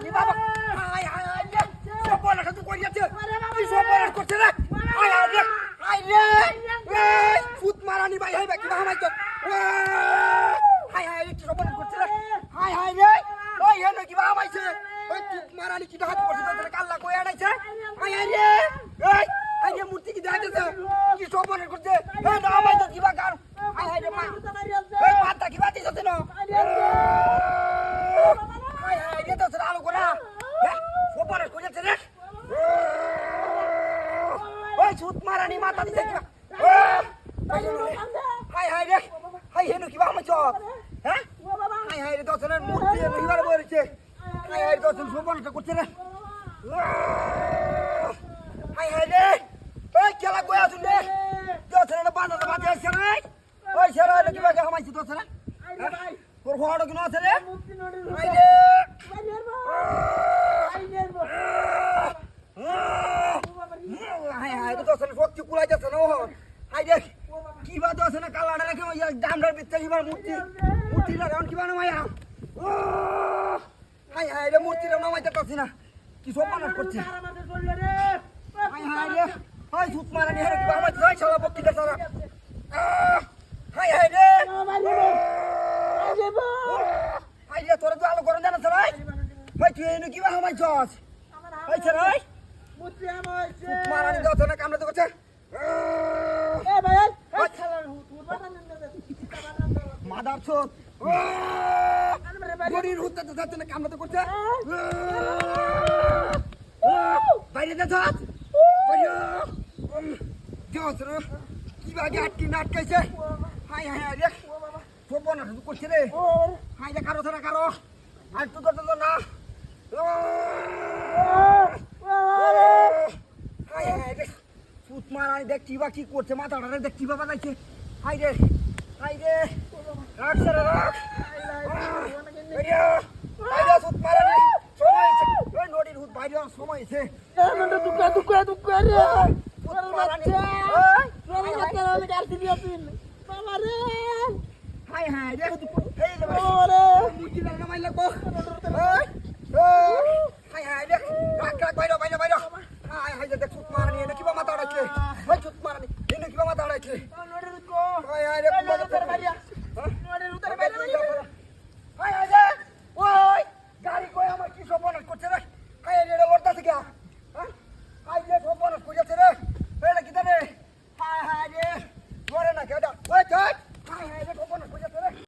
কি বাবা high high high রে সব বলা তুই কই যাচ্ছে তুই সব বলা করছিস রে হাই হাই রে হাই রে এই ফুট মারানি ভাই হাই বাকি বাবা মাইতো হাই হাই রে সব বলা করছিস রে হাই হাই রে ওই হেন কি বাবা মাইছে ওই ফুট মারানি কি হাত করছিস তোর কাল্লা কই আনাইছে হাই হাই রে এই হাই রে মূর্তি কি দেখাইতেছে কি সব বলা করছিস এই না মাইতো কি বা কার হাই হাই রে মা এই মাথা কি বাতি যাচ্ছে না হাই হাই রে তোর আলো করা সব বলা করছিস রে ওই ছুট মারানি মাথা দিতে কি হাই হাই রে হাই হেন কি বাবা মাইছো হ্যাঁ হাই হাই রে দর্শনের মূর্তি এবার বলেছে হাই হাই দর্শন সবনটা করছে রে হাই হাই রে ওই কেলা কই আসুন রে দর্শনের বানাতে বাজে আছে রে ওই সেরা কি বাগে হামাইছি দর্শন ভাই তোর ঘোড়া কি আছে রে হাই রে হাই হাই দর্শন সত্যি কুলাই যাচ্ছে না হাই রে কি বা দর্শন কালাটা রেখে ওই ডামডার ভিতরে কিবার মূর্তি লাগান কিবা না মায়া হাই হাই রে মূর্তিটা নামাইতে পারছি না কি সব মানুষ করছে হাই হাই রে হাই ছুট মারানি হেরে কিবা আমার জয় শালা বক্কিটা সারা হাই হাই রে হাই রে তোরা তো আলো করে জানা সবাই ভাই তুই এনে কিবা আমার জজ হাই ছেড়ে ভাই মূর্তি আমাইছে ছুট মারানি দাও না কামড়া তো করছে এ ভাই এই খেলার হুট বানান মাদার ছোট গড়ির হুতে তো যাচ্ছে না কামড়া তো করছে বাইরে যা যাত বাইরে জজ রে কি বাগে আটকি নাটকাইছে হাই হাই হাই রে সব না তো করছে রে হাই রে কারো ধরা কারো আর তো তো না হাই হাই রে ফুট মারানি দেখ কি বা কি করছে মাথাটা রে দেখ কি বাবা যাচ্ছে হাই রে রাখ সারা রাখ বাইরে বাইরে ফুট মারানি সময় আছে ওই নদীর হুত বাইরে সময় আছে এমনটা দুকা রে ফুট মারানি রবি মাত্রা আমি গার্দি দিয়েছিন বাবা রে হাই হাই রে এই রে ওরে মুটি না মাই লাগবো হাই হাই রে রাখ রাখ বাইরে হাই হাই দেখ ফুট মারানি এনে কিবা মাথা রাখছে ওই ফুট মারানি এনে কিবা মাথা রাখছে নড়ে কো হাই হাই রে